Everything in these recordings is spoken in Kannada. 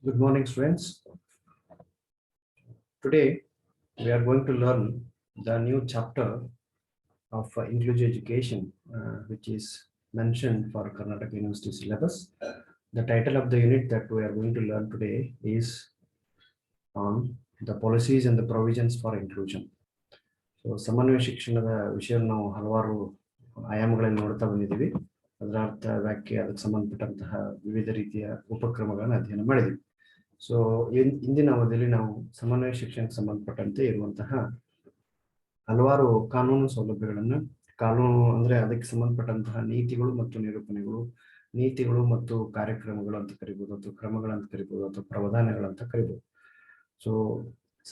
Good morning, students. Today, we are going to learn the new chapter of inclusive education, which is mentioned for Karnataka University syllabus. The title of the unit that we are going to learn today is on the policies and the provisions for inclusion. So, ಸಮನ್ವಯ ಶಿಕ್ಷಣದ ವಿಷಯವನ್ನು ನಾವು ಹಲವಾರು ಆಯಾಮಗಳಲ್ಲಿ ನೋಡ್ತಾ ಬಂದಿದ್ದೀವಿ. ಅದರ ಅರ್ಥ ವ್ಯಾಖ್ಯೆ ಅದಕ್ಕೆ ಸಂಬಂಧಪಟ್ಟಂತಹ ವಿವಿಧ ರೀತಿಯ ಉಪಕ್ರಮಗಳನ್ನು ಅಧ್ಯಯನ ಮಾಡಿದ್ದೀವಿ. ಸೊ ಇಂದಿನ ಅವಧಿಯಲ್ಲಿ ನಾವು ಸಮನ್ವಯ ಶಿಕ್ಷಣಕ್ಕೆ ಸಂಬಂಧಪಟ್ಟಂತೆ ಇರುವಂತಹ ಹಲವಾರು ಕಾನೂನು ಸೌಲಭ್ಯಗಳನ್ನು, ಕಾನೂನು ಅಂದ್ರೆ ಅದಕ್ಕೆ ಸಂಬಂಧಪಟ್ಟಂತಹ ನೀತಿಗಳು ಮತ್ತು ನಿರೂಪಣೆಗಳು, ನೀತಿಗಳು ಮತ್ತು ಕಾರ್ಯಕ್ರಮಗಳು ಅಂತ ಕರಿಬಹುದು, ಅಥವಾ ಕ್ರಮಗಳಂತ ಕರಿಬಹುದು, ಅಥವಾ ಪ್ರವಧಾನಗಳಂತ ಕರಿಬಹುದು. ಸೊ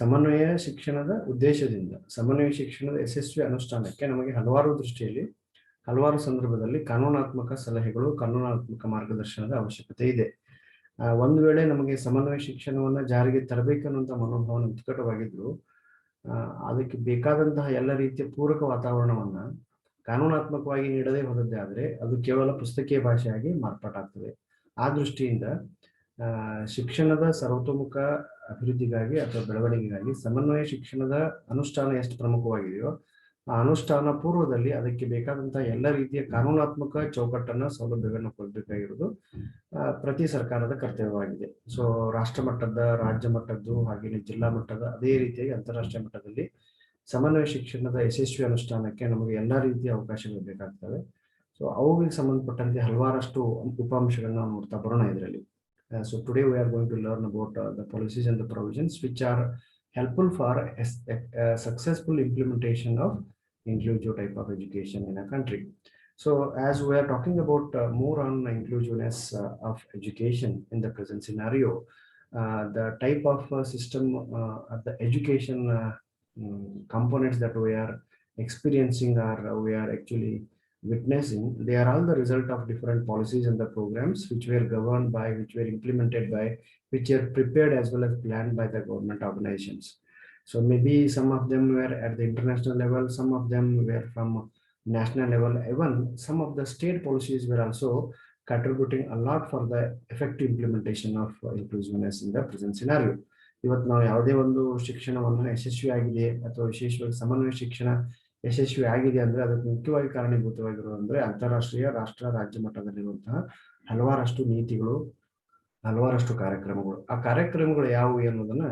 ಸಮನ್ವಯ ಶಿಕ್ಷಣದ ಉದ್ದೇಶದಿಂದ ಸಮನ್ವಯ ಶಿಕ್ಷಣದ ಯಶಸ್ವಿ ಅನುಷ್ಠಾನಕ್ಕೆ ನಮಗೆ ಹಲವಾರು ದೃಷ್ಟಿಯಲ್ಲಿ ಹಲವಾರು ಸಂದರ್ಭದಲ್ಲಿ ಕಾನೂನಾತ್ಮಕ ಸಲಹೆಗಳು, ಕಾನೂನಾತ್ಮಕ ಮಾರ್ಗದರ್ಶನದ ಅವಶ್ಯಕತೆ ಇದೆ. ಒಂದು ವೇಳೆ ನಮಗೆ ಸಮನ್ವಯ ಶಿಕ್ಷಣವನ್ನ ಜಾರಿಗೆ ತರಬೇಕನ್ನುವಂತ ಮನೋಭಾವ ನಿಕಟವಾಗಿದ್ರು, ಅದಕ್ಕೆ ಬೇಕಾದಂತಹ ಎಲ್ಲ ರೀತಿಯ ಪೂರಕ ವಾತಾವರಣವನ್ನ ಕಾನೂನಾತ್ಮಕವಾಗಿ ನೀಡದೇ ಹೋದದ್ದೇ ಆದರೆ ಅದು ಕೇವಲ ಪುಸ್ತಕೀಯ ಭಾಷೆಯಾಗಿ ಮಾರ್ಪಾಟಾಗ್ತದೆ. ಆ ದೃಷ್ಟಿಯಿಂದ ಶಿಕ್ಷಣದ ಸರ್ವತೋಮುಖ ಅಭಿವೃದ್ಧಿಗಾಗಿ ಅಥವಾ ಬೆಳವಣಿಗೆಗಾಗಿ ಸಮನ್ವಯ ಶಿಕ್ಷಣದ ಅನುಷ್ಠಾನ ಎಷ್ಟು ಪ್ರಮುಖವಾಗಿದೆಯೋ ಆ ಅನುಷ್ಠಾನ ಪೂರ್ವದಲ್ಲಿ ಅದಕ್ಕೆ ಬೇಕಾದಂತಹ ಎಲ್ಲ ರೀತಿಯ ಕಾನೂನಾತ್ಮಕ ಚೌಕಟ್ಟನ್ನ, ಸೌಲಭ್ಯಗಳನ್ನು ಕೊಡಬೇಕಾಗಿರುವುದು ಪ್ರತಿ ಸರ್ಕಾರದ ಕರ್ತವ್ಯವಾಗಿದೆ. ಸೊ ರಾಷ್ಟ್ರ ಮಟ್ಟದ, ರಾಜ್ಯ ಮಟ್ಟದ್ದು, ಹಾಗೆಯೇ ಜಿಲ್ಲಾ ಮಟ್ಟದ, ಅದೇ ರೀತಿಯಾಗಿ ಅಂತಾರಾಷ್ಟ್ರೀಯ ಮಟ್ಟದಲ್ಲಿ ಸಮನ್ವಯ ಶಿಕ್ಷಣದ ಯಶಸ್ವಿ ಅನುಷ್ಠಾನಕ್ಕೆ ನಮಗೆ ಎಲ್ಲಾ ರೀತಿಯ ಅವಕಾಶಗಳು ಬೇಕಾಗ್ತವೆ. ಸೊ ಅವುಗಳಿಗೆ ಸಂಬಂಧಪಟ್ಟಂತೆ ಹಲವಾರಷ್ಟು ಉಪಾಂಶಗಳನ್ನ ನಾವು ನೋಡ್ತಾ ಬರೋಣ ಇದರಲ್ಲಿ. So today we are going to learn about the policies and the provisions which are helpful for a successful implementation of inclusive type of education in a country. So as we are talking about more on inclusiveness of education in the present scenario, the type of system, the education components that we are experiencing or we are actually witnessing, they are all the result of different policies and the programs which were governed by, which were implemented by, which are prepared as well as planned by the government organizations. So maybe some of them were at the international level, some of them were from national level, even some of the state policies were also contributing a lot for the effective implementation of inclusiveness in the present scenario. ಇವತ್ತು ನಾವು ಯಾವುದೇ ಒಂದು ಶಿಕ್ಷಣವನ್ನು ಯಶಸ್ವಿಯಾಗಿದೆ ಅಥವಾ ವಿಶೇಷವಾಗಿ ಸಮನ್ವಯ ಶಿಕ್ಷಣ ಯಶಸ್ವಿ ಆಗಿದೆ ಅಂದ್ರೆ ಅದಕ್ಕೆ ಮುಖ್ಯವಾಗಿ ಕಾರಣೀಭೂತವಾಗಿರುವ ಅಂದ್ರೆ ಅಂತಾರಾಷ್ಟ್ರೀಯ, ರಾಷ್ಟ್ರ, ರಾಜ್ಯ ಮಟ್ಟದಲ್ಲಿರುವಂತಹ ಹಲವಾರಷ್ಟು ನೀತಿಗಳು, ಹಲವಾರಷ್ಟು ಕಾರ್ಯಕ್ರಮಗಳು. ಆ ಕಾರ್ಯಕ್ರಮಗಳು ಯಾವುವು ಅನ್ನೋದನ್ನ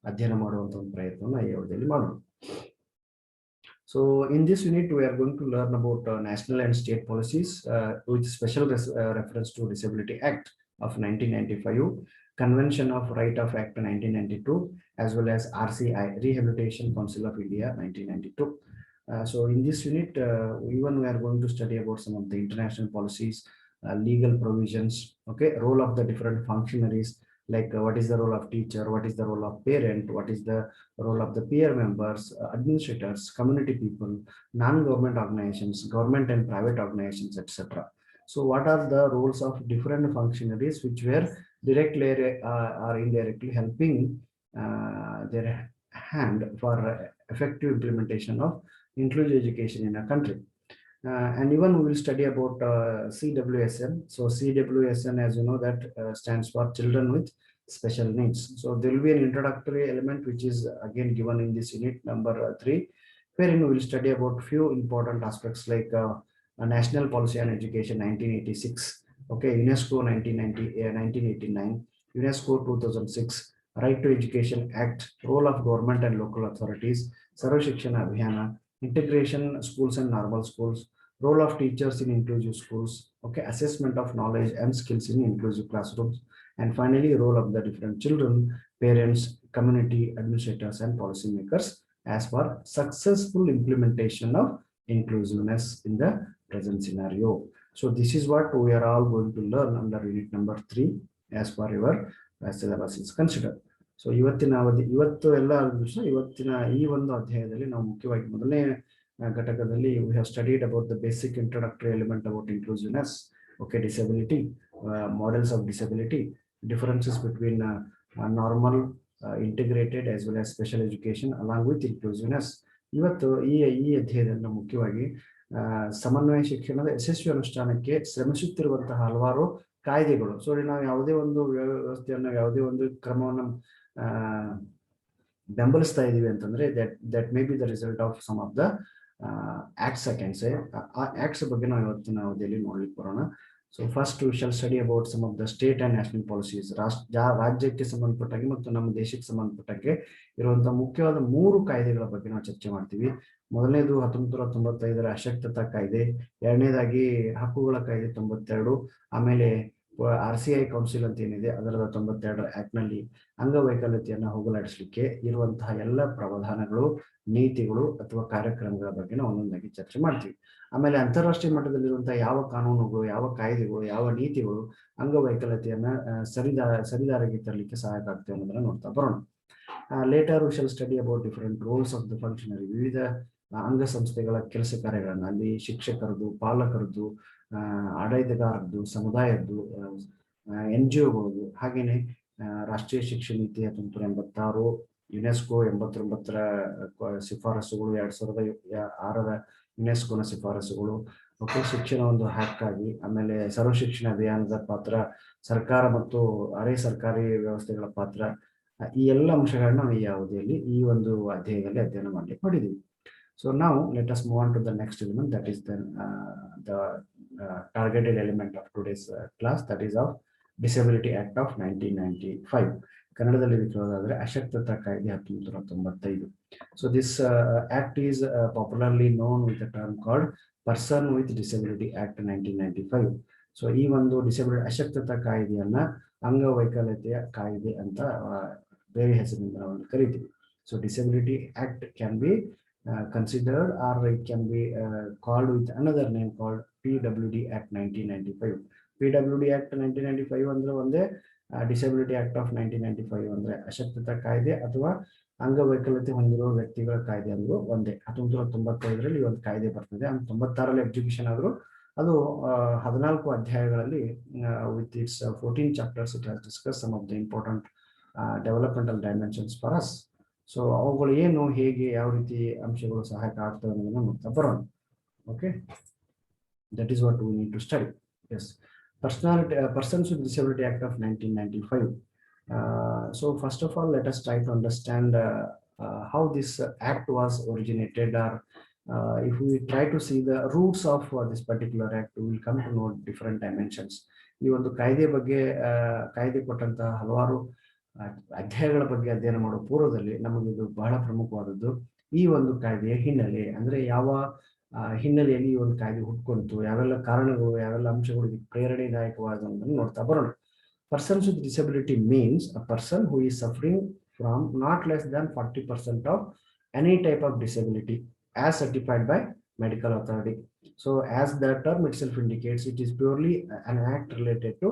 ಅಧ್ಯಯನ ಮಾಡುವಂತ ಒಂದು ಪ್ರಯತ್ನವನ್ನ ಈ ಅವಧಿಯಲ್ಲಿ ಮಾಡೋಣ. So in this unit we are going to learn about national and state policies with special reference to Disability Act of 1995, Convention of Right of Act 1992, as well as RCI, Rehabilitation Council of India 1992. So in this unit, even we are going to study about some of the international policies, legal provisions, okay, role of the different functionaries, like what is the role of teacher, what is the role of parent, what is the role of the peer members, administrators, community people, non-government organizations, government and private organizations, etc. So what are the roles of different functionaries which were directly or indirectly helping their hand for effective implementation of inclusive education in a country. And even we will study about CWSN. So CWSN, as you know, that stands for Children with Special Needs. So there will be an introductory element which is again given in this unit number 3, wherein we will study about few important aspects like National Policy on Education 1986, okay, UNESCO 1989, UNESCO 2006, Right to Education Act, role of government and local authorities, Sarva Shikshana Abhiyana, integration schools and normal schools, role of teachers in inclusive schools, okay, assessment of knowledge and skills in inclusive classrooms, and finally role of the different children, parents, community, administrators and policymakers as for successful implementation of inclusiveness in the present scenario. So this is what we are all going to learn under unit number 3 as far your syllabus is considered. So ಇವತ್ತಿನ ಅವಧಿ, ಇವತ್ತಿನ ಈ ಒಂದು ಅಧ್ಯಾಯದಲ್ಲಿ ನಾವು ಮುಖ್ಯವಾಗಿ ಮೊದಲನೇ ಘಟಕದಲ್ಲಿ we have studied about the basic introductory element about inclusiveness, okay, disability, models of disability, differences between normal, integrated as well as special education along with inclusiveness. ಇವತ್ತು ಈ ಅಧ್ಯಾಯದಲ್ಲಿ ಮುಖ್ಯವಾಗಿ ಸಮನ್ವಯ ಶಿಕ್ಷಣದ ಯಶಸ್ವಿ ಅನುಷ್ಠಾನಕ್ಕೆ ಶ್ರಮಿಸುತ್ತಿರುವಂತಹ ಹಲವಾರು ಕಾಯ್ದೆಗಳು. ಸೊ ನಾವು ಯಾವುದೇ ಒಂದು ವ್ಯವಸ್ಥೆಯನ್ನು, ಯಾವುದೇ ಒಂದು ಕ್ರಮವನ್ನು ಬೆಂಬಲಿಸ್ತಾ ಇದೀವಿ ಅಂತಂದ್ರೆ that may be the result of some of the acts, I can say. ಆ acts ಬಗ್ಗೆ ನಾವು ಇವತ್ತಿನ ಅವಧಿಯಲ್ಲಿ ನೋಡ್ಲಿಕ್ಕೆ ಬರೋಣ. So first we shall study about some of the state and national policies. ರಾಜ್ಯಕ್ಕೆ ಸಂಬಂಧಪಟ್ಟಾಗೆ ಮತ್ತು ನಮ್ಮ ದೇಶಕ್ಕೆ ಸಂಬಂಧಪಟ್ಟಂಗೆ ಇರುವಂತಹ ಮುಖ್ಯವಾದ 3 ಕಾಯ್ದೆಗಳ ಬಗ್ಗೆ ನಾವು ಚರ್ಚೆ ಮಾಡ್ತೀವಿ. ಮೊದಲನೇದು 1995ರ ಅಶಕ್ತತಾ ಕಾಯ್ದೆ, ಎರಡನೇದಾಗಿ ಹಕ್ಕುಗಳ ಕಾಯ್ದೆ 92, ಆಮೇಲೆ RCI ಕೌನ್ಸಿಲ್ ಅಂತ ಏನಿದೆ ಅದರ 92ರ ಆಕ್ಟ್ ನಲ್ಲಿ ಅಂಗವೈಕಲ್ಯತೆಯನ್ನು ಹೋಗಲಾಡಿಸಲಿಕ್ಕೆ ಇರುವಂತಹ ಎಲ್ಲ ಪ್ರಾವಧಾನಗಳು, ನೀತಿಗಳು ಅಥವಾ ಕಾರ್ಯಕ್ರಮಗಳ ಬಗ್ಗೆ ನಾವು ಒಂದೊಂದಾಗಿ ಚರ್ಚೆ ಮಾಡ್ತೀವಿ. ಆಮೇಲೆ ಅಂತಾರಾಷ್ಟ್ರೀಯ ಮಟ್ಟದಲ್ಲಿರುವಂತಹ ಯಾವ ಕಾನೂನುಗಳು, ಯಾವ ಕಾಯ್ದೆಗಳು, ಯಾವ ನೀತಿಗಳು ಅಂಗವೈಕಲ್ಯತೆಯನ್ನ ಸರಿದಾರಿಗೆ ತರಲಿಕ್ಕೆ ಸಹಾಯಕ ಆಗ್ತವೆ ಅನ್ನೋದನ್ನ ನೋಡ್ತಾ ಬರೋಣ. Later we shall study about different roles of the functionary. ವಿವಿಧ ಅಂಗಸಂಸ್ಥೆಗಳ ಕೆಲಸ ಕಾರ್ಯಗಳನ್ನ, ಅಲ್ಲಿ ಶಿಕ್ಷಕರದ್ದು, ಪಾಲಕರದ್ದು, ಆಡಳಿತಗಾರದ್ದು, ಸಮುದಾಯದ್ದು, NGOಗಳದ್ದು, ಹಾಗೇನೆ ರಾಷ್ಟ್ರೀಯ ಶಿಕ್ಷಣ ನೀತಿ 1986, ಯುನೆಸ್ಕೋ 89ರ ಶಿಫಾರಸುಗಳು, 2006ರ ಯುನೆಸ್ಕೋನ ಶಿಫಾರಸುಗಳು, ಓಕೆ, ಶಿಕ್ಷಣ ಒಂದು ಹಕ್ಕಾಗಿ, ಆಮೇಲೆ ಸರ್ವ ಶಿಕ್ಷಣ ಅಭಿಯಾನದ ಪಾತ್ರ, ಸರ್ಕಾರ ಮತ್ತು ಅರೆ ಸರ್ಕಾರಿ ವ್ಯವಸ್ಥೆಗಳ ಪಾತ್ರ, ಈ ಎಲ್ಲ ಅಂಶಗಳನ್ನ ನಾವು ಈ ಅವಧಿಯಲ್ಲಿ ಈ ಒಂದು ಅಧ್ಯಾಯದಲ್ಲಿ ಅಧ್ಯಯನ ಮಾಡ್ಲಿಕ್ಕೆ ಮಾಡಿದೀವಿ. So now let us move on to the next element, that is the targeted element of today's class, that is of Disability Act of 1995. ಕನ್ನಡದಲ್ಲಿ ವಿಚಾರವಾದರೆ ಅಶಕ್ತತಾ ಕಾಯ್ದೆ 1995. So this act is popularly known with the term called Person with Disability Act 1995. So ಈ ಒಂದು ಡಿಸಬಿಲಿಟಿ ಅಶಕ್ತತಾ ಕಾಯ್ದೆಯನ್ನ ಅಂಗವೈಕಲ್ಯತೆಯ ಕಾಯ್ದೆ ಅಂತ ಬೇರೆ ಹೆಸರಿನಿಂದ ನಾವು ಕರಿತೀವಿ. So Disability Act can be considered, or it can be called with another name called PWD Act 1995. PWD Act 1995 ಅಂದ್ರೆ ಒಂದೇ, Disability Act of 1995 ಅಂದ್ರೆ ಅಶಕ್ತತಾ ಕಾಯ್ದೆ ಅಥವಾ ಅಂಗವೈಕಲ್ಯತೆ ಹೊಂದಿರುವ ವ್ಯಕ್ತಿಗಳ ಕಾಯ್ದೆ ಅಂದ್ರು ಒಂದೇ. 1995ರಲ್ಲಿ ಒಂದು ಕಾಯ್ದೆ ಬರ್ತದೆ, 96ರಲ್ಲಿ ಎಕ್ಸಿಕ್ಯೂಷನ್ ಆದ್ರು. ಅದು 14 ಅಧ್ಯಾಯಗಳಲ್ಲಿ with its 14 chapters it has discussed some of the important developmental dimensions for us. So ಅವುಗಳು ಏನು, ಹೇಗೆ, ಯಾವ ರೀತಿ ಅಂಶಗಳು ಸಹಾಯಕ ಆಗ್ತವೆ ಅನ್ನೋದನ್ನ ನೋಡ್ತಾ ಬರೋಣ. Okay, that is what we need to study. Yes, Persons with Disability Act of 1995. So first of all, let us try to understand how this act was originated, or if we try to see the roots of this particular act, we will come to know different dimensions. ಈ ಒಂದು ಕಾಯ್ದೆ ಬಗ್ಗೆ ಕಾಯ್ದೆ ಕೊಟ್ಟಂತಹ ಹಲವಾರು ಅಧ್ಯಾಯಗಳ ಬಗ್ಗೆ ಅಧ್ಯಯನ ಮಾಡುವ ಪೂರ್ವದಲ್ಲಿ ನಮಗೆ ಇದು ಬಹಳ ಪ್ರಮುಖವಾದದ್ದು. ಈ ಒಂದು ಕಾಯ್ದೆಯ ಹಿನ್ನೆಲೆ ಅಂದ್ರೆ ಯಾವ ಹಿನ್ನೆಲೆಯಲ್ಲಿ ಈ ಒಂದು ಕಾಯ್ದೆ ಹುಟ್ಕೊಂತು, ಯಾವೆಲ್ಲ ಕಾರಣಗಳು, ಯಾವೆಲ್ಲ ಅಂಶಗಳು ಇದಕ್ಕೆ ಪ್ರೇರಣೆದಾಯಕವಾದನ್ನು ನೋಡ್ತಾ ಬರೋಣ. Persons with disability means a person who is suffering from not less than 40% of any type of disability as certified by medical authority. So as the term itself indicates, it is purely an act related to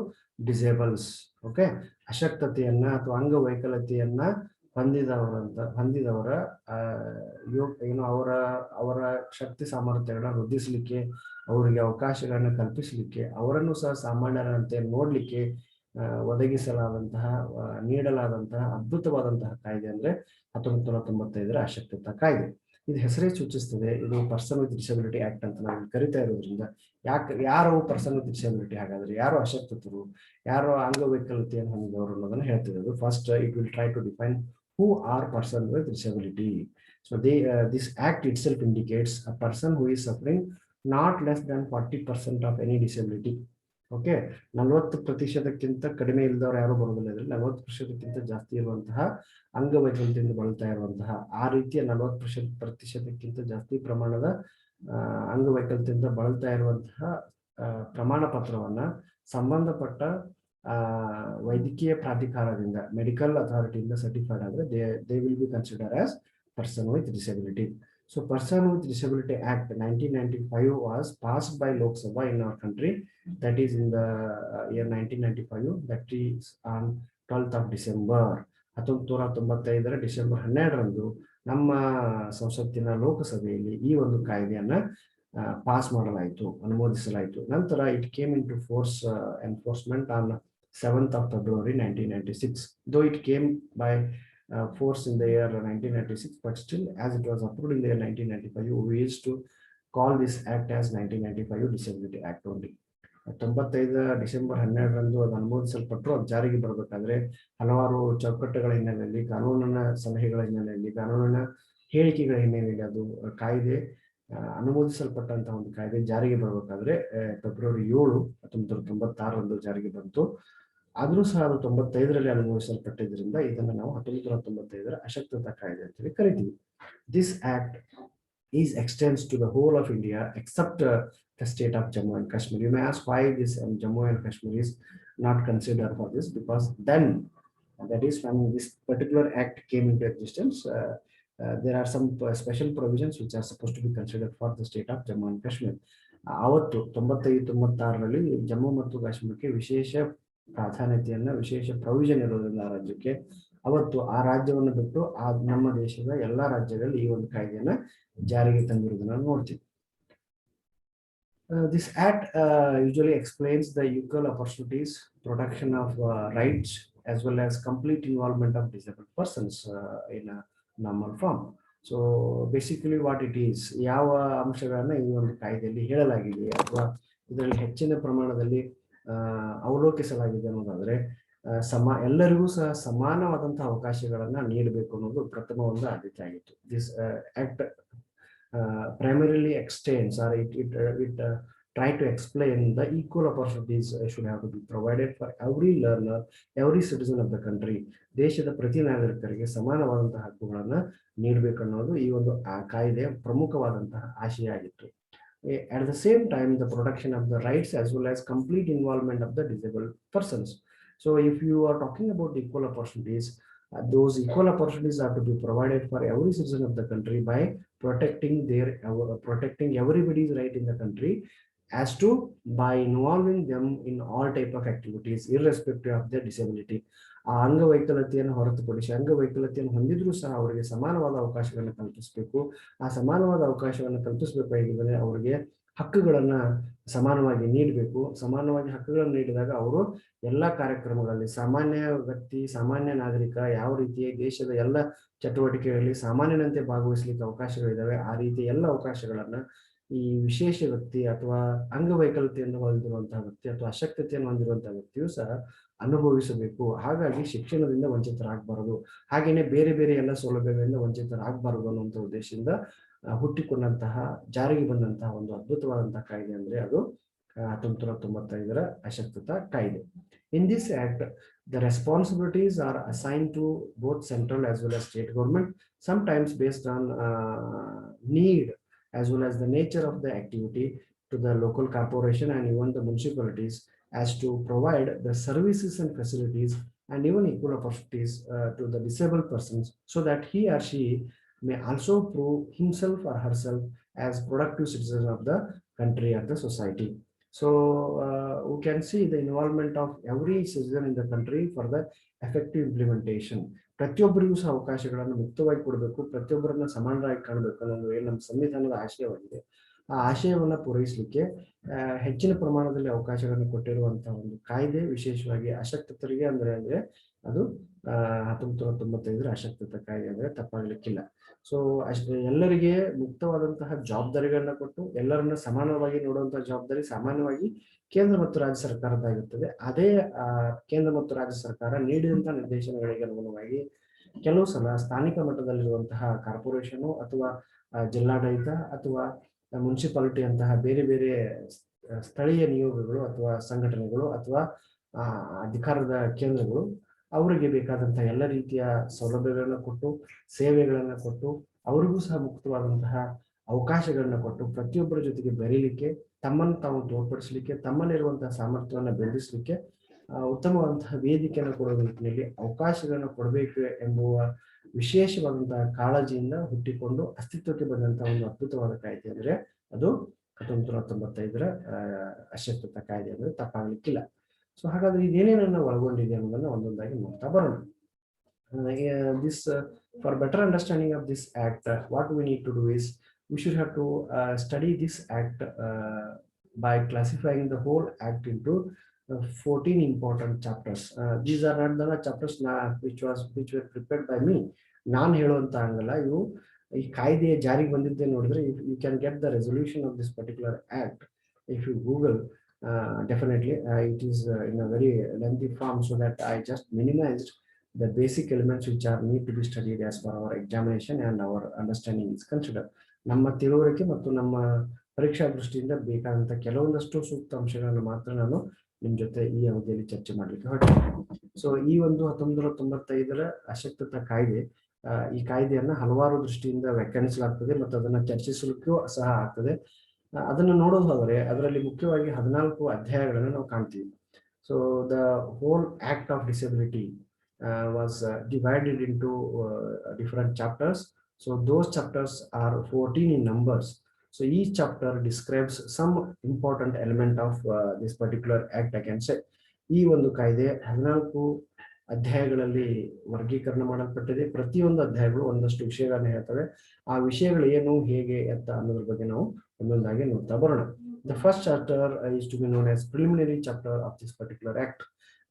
disables. Okay, ಅಶಕ್ತತೆಯನ್ನ ಅಥವಾ ಅಂಗವೈಕಲ್ಯತೆಯನ್ನ ಹೊಂದಿದವರ ಏನು ಅವರ ಶಕ್ತಿ ಸಾಮರ್ಥ್ಯಗಳನ್ನ ವೃದ್ಧಿಸಲಿಕ್ಕೆ, ಅವರಿಗೆ ಅವಕಾಶಗಳನ್ನ ಕಲ್ಪಿಸಲಿಕ್ಕೆ, ಅವರನ್ನು ಸಹ ಸಾಮಾನ್ಯರಂತೆ ನೋಡ್ಲಿಕ್ಕೆ ಒದಗಿಸಲಾದಂತಹ, ನೀಡಲಾದಂತಹ ಅದ್ಭುತವಾದಂತಹ ಕಾಯ್ದೆ ಅಂದ್ರೆ 1995ರ ಅಶಕ್ತತಾ ಕಾಯ್ದೆ. ಇದು ಹೆಸರೇ ಸೂಚಿಸ್ತದೆ, ಇದು ಪರ್ಸನ್ ವಿತ್ ಡಿಸಬಿಲಿಟಿ ಆಕ್ಟ್ ಅಂತ ನಾವು ಕರಿತಾ ಇರೋದ್ರಿಂದ. ಯಾರು ಪರ್ಸನ್ ವಿತ್ ಡಿಸಬಿಲಿಟಿ, ಹಾಗಾದ್ರೆ ಯಾರು ಅಶಕ್ತರು, ಯಾರು ಅಂಗವೈಕಲ್ಯತೆಯನ್ನು ಹೊಂದಿದವರು ಅನ್ನೋದನ್ನ ಹೇಳ್ತಿರೋದು. First it will try to define who are person with disability. So this act itself indicates a person who is suffering not less than 40% of any disability. Okay, 40%ಕ್ಕಿಂತ ಕಡಿಮೆ ಇಲ್ಲದವ್ರು ಯಾರು ಬರೋದಿಲ್ಲ. ಇದ್ರಲ್ಲಿ 40%ಕ್ಕಿಂತ ಜಾಸ್ತಿ ಇರುವಂತಹ ಅಂಗವೈಕಲ್ಯತೆಯಿಂದ ಬಳಲ್ತಾ ಇರುವಂತಹ, ಆ ರೀತಿಯ 40%ಕ್ಕಿಂತ ಜಾಸ್ತಿ ಪ್ರಮಾಣದ ಅಂಗವೈಕಲ್ಯತೆಯಿಂದ ಬಳಲ್ತಾ ಇರುವಂತಹ ಪ್ರಮಾಣ ಪತ್ರವನ್ನ ಸಂಬಂಧಪಟ್ಟ ವೈದ್ಯಕೀಯ ಪ್ರಾಧಿಕಾರದಿಂದ, ಮೆಡಿಕಲ್ ಅಥಾರಿಟಿಯಿಂದ ಸರ್ಟಿಫೈಡ್ ಆದ್ರೆ they will be considered as person with disability. So Person with Disability Act 1995 was passed by Lok Sabha in our country, that is in the year 1995, that is on 12th of December. 1995ರ ಡಿಸೆಂಬರ್ 12ರಂದು ನಮ್ಮ ಸಂಸತ್ತಿನ ಲೋಕಸಭೆಯಲ್ಲಿ ಈ ಒಂದು ಕಾಯ್ದೆಯನ್ನ ಪಾಸ್ ಮಾಡಲಾಯಿತು, ಅನುಮೋದಿಸಲಾಯಿತು. ನಂತರ it came into force enforcement on 7th of February 1996. Though it came by force in the year 1996, but still as it was approved in the year 1995, we used to call this act as 1995 Disability Act only. 95 December 12ರಂದು ಅದು ಅನುಮೋದಿಸಲ್ಪಟ್ಟರು. ಅದು ಜಾರಿಗೆ ಬರಬೇಕಾದ್ರೆ ಹಲವಾರು ಚೌಕಟ್ಟುಗಳ ಹಿನ್ನೆಲೆಯಲ್ಲಿ, ಕಾನೂನಿನ ಸಲಹೆಗಳ ಹಿನ್ನೆಲೆಯಲ್ಲಿ, ಕಾನೂನಿನ ಹೇಳಿಕೆಗಳ ಹಿನ್ನೆಲೆಯಲ್ಲಿ ಅದು ಕಾಯ್ದೆ ಅನುಮೋದಿಸಲ್ಪಟ್ಟಂತಹ ಒಂದು ಕಾಯ್ದೆ ಜಾರಿಗೆ ಬರಬೇಕಾದ್ರೆ ಫೆಬ್ರವರಿ 7, 1996ರಂದು ಜಾರಿಗೆ ಬಂತು. ಆದರೂ ಸಹ ಅದು 95ರಲ್ಲಿ ಅನುಮೋದಿಸಲ್ಪಟ್ಟಿದ್ದರಿಂದ ಇದನ್ನು ನಾವು 1995ರ ಅಶಕ್ತತಾ ಕಾಯ್ದೆ ಅಂತೇಳಿ ಕರಿತೀವಿ. This act is extends to the whole of India except the state of Jammu and Kashmir. You may ask why this Jammu and Kashmir is not considered for this, because then, that is when this particular act came into existence, there are some special provisions which are supposed to be considered for the state of Jammu and Kashmir. ಅವತ್ತು 95-96ರಲ್ಲಿ ಜಮ್ಮು ಮತ್ತು ಕಾಶ್ಮೀರಕ್ಕೆ ವಿಶೇಷ ಪ್ರಾಧಾನ್ಯತೆಯನ್ನ, ವಿಶೇಷ ಪ್ರೊವಿಷನ್ ಇರೋದ್ರಿಂದ ಆ ರಾಜ್ಯಕ್ಕೆ ಅವತ್ತು ಆ ರಾಜ್ಯವನ್ನು ಬಿಟ್ಟು ನಮ್ಮ ದೇಶದ ಎಲ್ಲಾ ರಾಜ್ಯಗಳಲ್ಲಿ ಈ ಒಂದು ಕಾಯ್ದೆಯನ್ನ ಜಾರಿಗೆ ತಂದಿರುವುದನ್ನು ನೋಡ್ತೀವಿ. This act usually explains the equal opportunities, protection of rights, as well as complete involvement of disabled persons in a normal form. So basically what it is, ಯಾವ ಅಂಶಗಳನ್ನ ಈ ಒಂದು ಕಾಯ್ದೆಯಲ್ಲಿ ಹೇಳಲಾಗಿದೆ ಅಥವಾ ಇದರಲ್ಲಿ ಹೆಚ್ಚಿನ ಪ್ರಮಾಣದಲ್ಲಿ ಅವಲೋಕಿಸಲಾಗಿದೆ ಅನ್ನೋದಾದ್ರೆ, ಎಲ್ಲರಿಗೂ ಸಹ ಸಮಾನವಾದಂತಹ ಅವಕಾಶಗಳನ್ನ ನೀಡಬೇಕು ಅನ್ನೋದು ಪ್ರಥಮ ಒಂದು ಆದ್ಯತೆ ಆಗಿತ್ತು. This act primarily extends, or it try to explain the equal opportunities should have to be provided for every learner, every citizen of the country. ದೇಶದ ಪ್ರತಿ ನಾಗರಿಕರಿಗೆ ಸಮಾನವಾದಂತಹ ಹಕ್ಕುಗಳನ್ನ ನೀಡಬೇಕು ಅನ್ನೋದು ಈ ಒಂದು ಕಾಯ್ದೆಯ ಪ್ರಮುಖವಾದಂತಹ ಆಶಯ ಆಗಿತ್ತು. At the same time, the protection of the rights as well as complete involvement of the disabled persons. So if you are talking about equal opportunities, those equal opportunities are to be provided for every citizen of the country by protecting everybody's right in the country, as to by involving them in all type of activities irrespective of their disability. ಆ ಅಂಗವೈಕಲ್ಯತೆಯನ್ನು ಹೊರತುಪಡಿಸಿ ಅಂಗವೈಕಲ್ಯತೆಯನ್ನು ಹೊಂದಿದ್ರೂ ಸಹ ಅವರಿಗೆ ಸಮಾನವಾದ ಅವಕಾಶಗಳನ್ನು ಕಲ್ಪಿಸಬೇಕು. ಆ ಸಮಾನವಾದ ಅವಕಾಶವನ್ನು ಕಲ್ಪಿಸಬೇಕಾಗಿದ್ದರೆ ಅವರಿಗೆ ಹಕ್ಕುಗಳನ್ನ ಸಮಾನವಾಗಿ ನೀಡಬೇಕು. ಸಮಾನವಾಗಿ ಹಕ್ಕುಗಳನ್ನು ನೀಡಿದಾಗ ಅವರು ಎಲ್ಲಾ ಕಾರ್ಯಕ್ರಮಗಳಲ್ಲಿ, ಸಾಮಾನ್ಯ ವ್ಯಕ್ತಿ, ಸಾಮಾನ್ಯ ನಾಗರಿಕ ಯಾವ ರೀತಿ ದೇಶದ ಎಲ್ಲ ಚಟುವಟಿಕೆಗಳಲ್ಲಿ ಸಾಮಾನ್ಯನಂತೆ ಭಾಗವಹಿಸಲಿಕ್ಕೆ ಅವಕಾಶಗಳಿದ್ದಾವೆ, ಆ ರೀತಿ ಎಲ್ಲ ಅವಕಾಶಗಳನ್ನ ಈ ವಿಶೇಷ ವ್ಯಕ್ತಿ ಅಥವಾ ಅಂಗವೈಕಲ್ಯತೆಯನ್ನು ಹೊಂದಿರುವಂತಹ ವ್ಯಕ್ತಿ ಅಥವಾ ಅಶಕ್ತತೆಯನ್ನು ಹೊಂದಿರುವಂತಹ ವ್ಯಕ್ತಿಯು ಸಹ ಅನುಭವಿಸಬೇಕು. ಹಾಗಾಗಿ ಶಿಕ್ಷಣದಿಂದ ವಂಚಿತರಾಗಬಾರದು, ಹಾಗೇನೆ ಬೇರೆ ಬೇರೆ ಎಲ್ಲ ಸೌಲಭ್ಯಗಳಿಂದ ವಂಚಿತರಾಗಬಾರದು ಅನ್ನುವಂಥ ಉದ್ದೇಶದಿಂದ ಹುಟ್ಟಿಕೊಂಡಂತಹ, ಜಾರಿಗೆ ಬಂದಂತಹ ಒಂದು ಅದ್ಭುತವಾದಂತಹ ಕಾಯ್ದೆ ಅಂದ್ರೆ ಅದು 1995ರ ಅಶಕ್ತತಾ ಕಾಯ್ದೆ. In this act, the responsibilities are assigned to both central as well as state government, sometimes based on need as well as the nature of the activity, to the local corporation and even the municipalities, as to provide the services and facilities and even equal opportunities to the disabled persons, so that he or she may also prove himself or herself as productive citizens of the country or the society. So we can see the involvement of every citizen in the country for the effective implementation. ಪ್ರತಿಯೊಬ್ಬರಿಗೂ ಸಹ ಅವಕಾಶಗಳನ್ನು ಮುಕ್ತವಾಗಿ ಕೊಡಬೇಕು, ಪ್ರತಿಯೊಬ್ಬರನ್ನ ಸಮಾನರಾಗಿ ಕಾಣಬೇಕು ಅನ್ನೋದು ಏನು ನಮ್ಮ ಸಂವಿಧಾನದ ಆಶಯವಾಗಿದೆ. ಆ ಆಶಯವನ್ನು ಪೂರೈಸಲಿಕ್ಕೆ ಹೆಚ್ಚಿನ ಪ್ರಮಾಣದಲ್ಲಿ ಅವಕಾಶಗಳನ್ನು ಕೊಟ್ಟಿರುವಂತಹ ಒಂದು ಕಾಯ್ದೆ, ವಿಶೇಷವಾಗಿ ಅಶಕ್ತರಿಗೆ ಅಂದ್ರೆ ಅದು 1995ರ ಅಶಕ್ತತಾ ಕಾಯ್ದೆ ಅಂದ್ರೆ ತಪ್ಪಾಗಲಿಕ್ಕಿಲ್ಲ. ಸೊ ಎಲ್ಲರಿಗೆ ಮುಕ್ತವಾದಂತಹ ಜವಾಬ್ದಾರಿಗಳನ್ನ ಕೊಟ್ಟು ಎಲ್ಲರನ್ನ ಸಮಾನವಾಗಿ ನೋಡುವಂತಹ ಜವಾಬ್ದಾರಿ ಸಾಮಾನ್ಯವಾಗಿ ಕೇಂದ್ರ ಮತ್ತು ರಾಜ್ಯ ಸರ್ಕಾರದ್ದಾಗಿರ್ತದೆ. ಅದೇ ಕೇಂದ್ರ ಮತ್ತು ರಾಜ್ಯ ಸರ್ಕಾರ ನೀಡಿದಂತಹ ನಿರ್ದೇಶನಗಳಿಗೆ ಅನುಗುಣವಾಗಿ ಕೆಲವು ಸಲ ಸ್ಥಾನಿಕ ಮಟ್ಟದಲ್ಲಿರುವಂತಹ ಕಾರ್ಪೊರೇಷನ್ ಅಥವಾ ಜಿಲ್ಲಾಡಳಿತ ಅಥವಾ ಮುನ್ಸಿಪಾಲಿಟಿ ಅಂತಹ ಬೇರೆ ಬೇರೆ ಸ್ಥಳೀಯ ನಿಯೋಗಗಳು ಅಥವಾ ಸಂಘಟನೆಗಳು ಅಥವಾ ಅಧಿಕಾರದ ಕೇಂದ್ರಗಳು ಅವರಿಗೆ ಬೇಕಾದಂತಹ ಎಲ್ಲ ರೀತಿಯ ಸೌಲಭ್ಯಗಳನ್ನ ಕೊಟ್ಟು, ಸೇವೆಗಳನ್ನ ಕೊಟ್ಟು, ಅವರಿಗೂ ಸಹ ಮುಕ್ತವಾದಂತಹ ಅವಕಾಶಗಳನ್ನ ಕೊಟ್ಟು, ಪ್ರತಿಯೊಬ್ಬರ ಜೊತೆಗೆ ಬೆರೀಲಿಕ್ಕೆ, ತಮ್ಮನ್ನು ತಾವು ತೋರ್ಪಡಿಸಲಿಕ್ಕೆ, ತಮ್ಮಲ್ಲಿರುವಂತಹ ಸಾಮರ್ಥ್ಯವನ್ನು ಬೆಳೆಸಲಿಕ್ಕೆ ಉತ್ತಮವಾದಂತಹ ವೇದಿಕೆಯನ್ನು ಕೊಡುವ ನಿಟ್ಟಿನಲ್ಲಿ ಅವಕಾಶಗಳನ್ನ ಕೊಡಬೇಕು ಎಂಬುವ ವಿಶೇಷವಾದಂತಹ ಕಾಳಜಿಯಿಂದ ಹುಟ್ಟಿಕೊಂಡು ಅಸ್ತಿತ್ವಕ್ಕೆ ಬಂದಂತಹ ಒಂದು ಅದ್ಭುತವಾದ ಕಾಯ್ದೆ ಅಂದ್ರೆ ಅದು 1995ರ ಅಶಕ್ತತಾ ಕಾಯ್ದೆ ಅಂದ್ರೆ ತಪ್ಪಾಗಲಿಕ್ಕಿಲ್ಲ. ಸೊ ಹಾಗಾದ್ರೆ ಇದೇನೇನನ್ನ ಒಳಗೊಂಡಿದೆ ಅನ್ನೋದನ್ನ ಒಂದೊಂದಾಗಿ ನೋಡ್ತಾ ಬರೋಣ. This for better understanding of this act, what we need to do is we should have to study this act by classifying the whole act into 14 important chapters. These are not the chapters which were prepared by me. ನಾನು ಹೇಳುವಂತ ಹಂಗಲ್ಲ, ಇವು ಈ ಕಾಯ್ದೆಯ ಜಾರಿಗೆ ಬಂದಿದ್ದೆ ನೋಡಿದ್ರೆ you can get the resolution of this particular act. If you Google definitely, it is in a very lengthy form, so that I just minimized the basic elements which are need to be studied as per our examination and our understanding is considered. ನಮ್ಮ ತಿಳುವಳಿಕೆ ಮತ್ತು ನಮ್ಮ ಪರೀಕ್ಷಾ ದೃಷ್ಟಿಯಿಂದ ಬೇಕಾದಂತ ಕೆಲವೊಂದಷ್ಟು ಸೂಕ್ತ ಅಂಶಗಳನ್ನು ಮಾತ್ರ ನಾನು ನಿಮ್ ಜೊತೆ ಈ ಅವಧಿಯಲ್ಲಿ ಚರ್ಚೆ ಮಾಡಲಿಕ್ಕೆ ಹೊರಟಿದ್ದೆ. ಸೊ ಈ ಒಂದು 1995ರ ಅಶಕ್ತತಾ ಕಾಯ್ದೆ, ಈ ಕಾಯ್ದೆಯನ್ನ ಹಲವಾರು ದೃಷ್ಟಿಯಿಂದ ವ್ಯಾಖ್ಯಾನಿಸಲಾಗ್ತದೆ ಮತ್ತು ಅದನ್ನ ಚರ್ಚಿಸಲಿಕ್ಕೂ ಸಹ ಆಗ್ತದೆ. ಅದನ್ನು ನೋಡೋದಾದ್ರೆ ಅದರಲ್ಲಿ ಮುಖ್ಯವಾಗಿ 14 ಅಧ್ಯಾಯಗಳನ್ನು ನಾವು ಕಾಣ್ತೀವಿ. So the whole act of disability was divided into different chapters. So those chapters are 14 in numbers. So each chapter describes some important element of this particular act, I can say. ಈ ಒಂದು ಕಾಯ್ದೆ 14 ಅಧ್ಯಾಯಗಳಲ್ಲಿ ವರ್ಗೀಕರಣ ಮಾಡಲ್ಪಟ್ಟಿದೆ. ಪ್ರತಿಯೊಂದು ಅಧ್ಯಾಯಗಳು ಒಂದಷ್ಟು ವಿಷಯಗಳನ್ನು ಹೇಳ್ತವೆ. ಆ ವಿಷಯಗಳು ಏನು, ಹೇಗೆ ಅಂತ ಅನ್ನೋದ್ರ ಬಗ್ಗೆ ನಾವು ಒಂದೊಂದಾಗಿ ನೋಡ್ತಾ ಬರೋಣ. The first chapter is to be known as preliminary chapter of this particular act.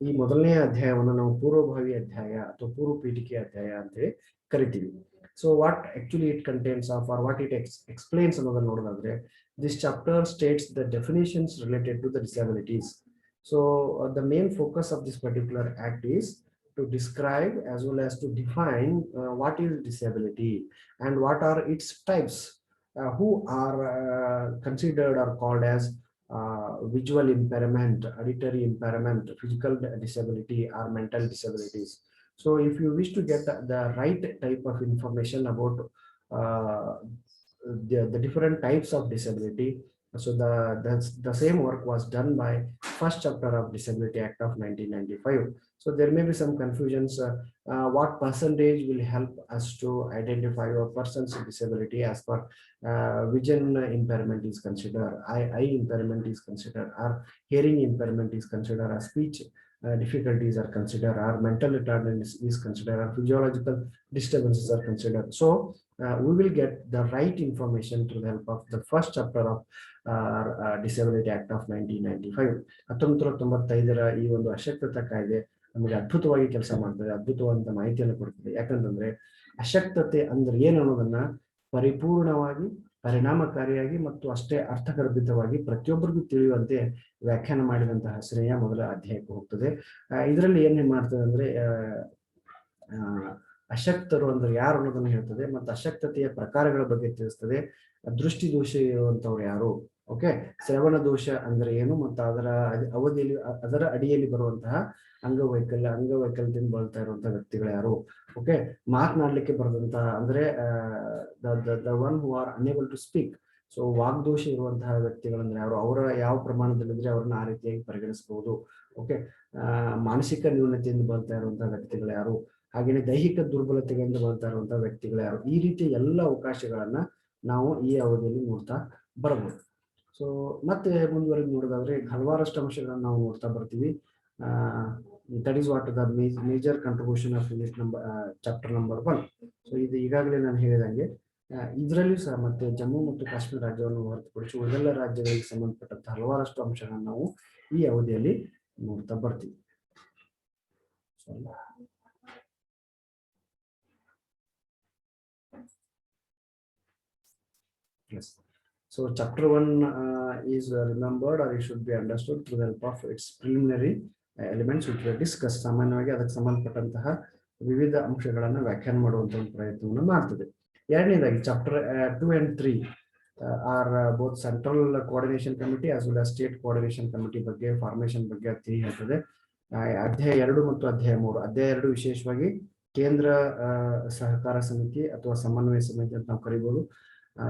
ಈ ಮೊದಲನೇ ಅಧ್ಯಾಯವನ್ನು ನಾವು ಪೂರ್ವಭಾವಿ ಅಧ್ಯಾಯ ಅಥವಾ ಪೂರ್ವ ಪೀಠಿಕೆ ಅಧ್ಯಾಯ ಅಂತ ಕರಿತೀವಿ. So what actually it contains of or what it explains ಅನ್ನೋದನ್ನ ನೋಡೋದಾದ್ರೆ, this chapter states the definitions related to the disabilities. So the main focus of this particular act is to describe as well as to define what is disability and what are its types, who are considered or called as visual impairment, auditory impairment, physical disability, or mental disabilities. So if you wish to get the right type of information about the different types of disability, so the same work was done by first chapter of Disability Act of 1995. So there may be some confusions. What percentage will help us to identify a person's disability as per vision impairment is considered, eye impairment is considered, or hearing impairment is considered, or speech difficulties are considered, or mental retardation is considered, or physiological disturbances are considered. So we will get the right information through the help of the first chapter of Disability Act of 1995. 1995ರ ಈ ಒಂದು ಅಶಕ್ತತಾ ಕಾಯ್ದೆ ನಮಗೆ ಅದ್ಭುತವಾಗಿ ಕೆಲಸ ಮಾಡ್ತದೆ, ಅದ್ಭುತವಾದಂತ ಮಾಹಿತಿಯನ್ನು ಕೊಡ್ತದೆ. ಯಾಕಂತಂದ್ರೆ ಅಶಕ್ತತೆ ಅಂದ್ರೆ ಏನು ಅನ್ನೋದನ್ನ ಪರಿಪೂರ್ಣವಾಗಿ, ಪರಿಣಾಮಕಾರಿಯಾಗಿ ಮತ್ತು ಅಷ್ಟೇ ಅರ್ಥಗರ್ಭಿತವಾಗಿ ಪ್ರತಿಯೊಬ್ಬರಿಗೂ ತಿಳಿಯುವಂತೆ ವ್ಯಾಖ್ಯಾನ ಮಾಡಿದಂತಹ ಶ್ರೇಯ ಮೊದಲ ಅಧ್ಯಾಯಕ್ಕೆ ಹೋಗ್ತದೆ. ಇದರಲ್ಲಿ ಏನ್ ಮಾಡ್ತದೆ ಅಂದ್ರೆ ಅಶಕ್ತರು ಅಂದ್ರೆ ಯಾರು ಅನ್ನೋದನ್ನ ಹೇಳ್ತದೆ, ಮತ್ತು ಅಶಕ್ತತೆಯ ಪ್ರಕಾರಗಳ ಬಗ್ಗೆ ತಿಳಿಸ್ತದೆ. ದೃಷ್ಟಿ ದೋಷ ಇರುವಂತವ್ರು ಯಾರು, ಓಕೆ, ಶ್ರವಣ ದೋಷ ಅಂದ್ರೆ ಏನು, ಮತ್ತು ಅದರ ಅವಧಿಯಲ್ಲಿ ಅದರ ಅಡಿಯಲ್ಲಿ ಬರುವಂತಹ ಅಂಗವೈಕಲ್ಯದಿಂದ ಬಳಲ್ತಾ ಇರುವಂತಹ ವ್ಯಕ್ತಿಗಳು ಯಾರು, ಓಕೆ, ಮಾತನಾಡ್ಲಿಕ್ಕೆ ಬರದಂತಹ ಅಂದ್ರೆ the one who are unable to speak. So ವಾಗ್ದೋಷ ಇರುವಂತಹ ವ್ಯಕ್ತಿಗಳಂದ್ರೆ ಯಾರು, ಅವರ ಯಾವ ಪ್ರಮಾಣದಲ್ಲಿದ್ರೆ ಅವ್ರನ್ನ ಆ ರೀತಿಯಾಗಿ ಪರಿಗಣಿಸಬಹುದು. ಓಕೆ, ಮಾನಸಿಕ ನ್ಯೂನತೆಯಿಂದ ಬಳಲ್ತಾ ಇರುವಂತಹ ವ್ಯಕ್ತಿಗಳು ಯಾರು, ಹಾಗೇನೆ ದೈಹಿಕ ದುರ್ಬಲತೆಗಳಿಂದ ಬಳಲ್ತಾ ಇರುವಂತಹ ವ್ಯಕ್ತಿಗಳು ಯಾರು, ಈ ರೀತಿಯ ಎಲ್ಲ ಅವಕಾಶಗಳನ್ನ ನಾವು ಈ ಅವಧಿಯಲ್ಲಿ ನೋಡ್ತಾ ಬರಬಹುದು. ಸೊ ಮತ್ತೆ ಮುಂದುವರೆದು ನೋಡೋದಾದ್ರೆ ಹಲವಾರಷ್ಟು ಅಂಶಗಳನ್ನ ನಾವು ನೋಡ್ತಾ ಬರ್ತೀವಿ. That is what the major contribution of unit number chapter number 1. So ಇದು ಈಗಾಗಲೇ ನಾನು ಹೇಳಿದಂಗೆ ಇದರಲ್ಲೂ ಸಹ ಮತ್ತೆ ಜಮ್ಮು ಮತ್ತು ಕಾಶ್ಮೀರ ರಾಜ್ಯವನ್ನು ಹೊರತುಪಡಿಸಿ ಉಳಿದೆಲ್ಲ ರಾಜ್ಯಗಳಿಗೆ ಸಂಬಂಧಪಟ್ಟಂತ ಹಲವಾರಷ್ಟು ಅಂಶಗಳನ್ನು ನಾವು ಈ ಅವಧಿಯಲ್ಲಿ ನೋಡ್ತಾ ಬರ್ತೀವಿ. Yes. So chapter 1 is remembered, or it should be understood through the help of its preliminary elements which were discussed. ಸಾಮಾನ್ಯವಾಗಿ ಅದಕ್ಕೆ ಸಂಬಂಧಪಟ್ಟಂತಹ ವಿವಿಧ ಅಂಶಗಳನ್ನು ವ್ಯಾಖ್ಯಾನ ಮಾಡುವಂತಹ ಪ್ರಯತ್ನವನ್ನು ಮಾಡ್ತದೆ. ಎರಡನೇದಾಗಿ chapter 2 and 3 are both central coordination committee as well as state coordination committee ಬಗ್ಗೆ, ಫಾರ್ಮೇಶನ್ ಬಗ್ಗೆ ಅತಿ ಹೇಳ್ತದೆ. ಅಧ್ಯಾಯ 2 ಮತ್ತು ಅಧ್ಯಾಯ 3. ಅಧ್ಯಾಯ 2 ವಿಶೇಷವಾಗಿ ಕೇಂದ್ರ ಸಹಕಾರ ಸಮಿತಿ ಅಥವಾ ಸಮನ್ವಯ ಸಮಿತಿ ಅಂತ ನಾವು ಕರಿಬಹುದು.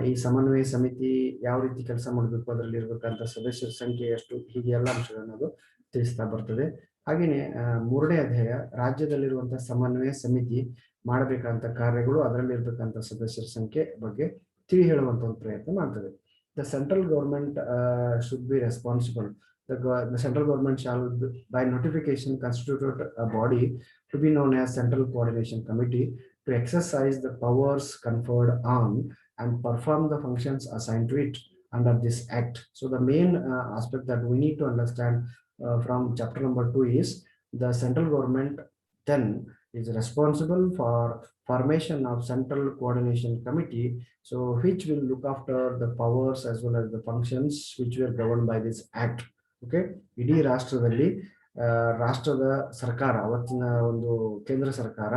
ಈ ಸಮನ್ವಯ ಸಮಿತಿ ಯಾವ ರೀತಿ ಕೆಲಸ ಮಾಡಬೇಕು, ಅದರಲ್ಲಿ ಇರಬೇಕಂತ ಸದಸ್ಯರ ಸಂಖ್ಯೆ ಎಷ್ಟು, ಹೀಗೆ ಎಲ್ಲ ಅಂಶಗಳನ್ನು ಅದು ತಿಳಿಸ್ತಾ ಬರ್ತದೆ. ಹಾಗೆಯೇ 3ನೇ ಅಧ್ಯಾಯ ರಾಜ್ಯದಲ್ಲಿರುವಂತಹ ಸಮನ್ವಯ ಸಮಿತಿ ಮಾಡಬೇಕಂತ ಕಾರ್ಯಗಳು, ಅದರಲ್ಲಿ ಇರಬೇಕಂತ ಸದಸ್ಯರ ಸಂಖ್ಯೆ ಬಗ್ಗೆ ತಿಳಿ ಹೇಳುವಂತ ಒಂದು ಪ್ರಯತ್ನ ಮಾಡ್ತದೆ. The central government should be responsible. The central government shall by notification constitute a body to be known as Central Coordination Committee to exercise the powers conferred on and perform the functions assigned to it under this act. So the main aspect that we need to understand from chapter number 2 is the central government then is responsible for formation of Central Coordination Committee, so which will look after the powers as well as the functions which were governed by this act. Okay, ಇಡೀ ರಾಷ್ಟ್ರದಲ್ಲಿ ರಾಷ್ಟ್ರದ ಸರ್ಕಾರ, ಅವತ್ತಿನ ಒಂದು ಕೇಂದ್ರ ಸರ್ಕಾರ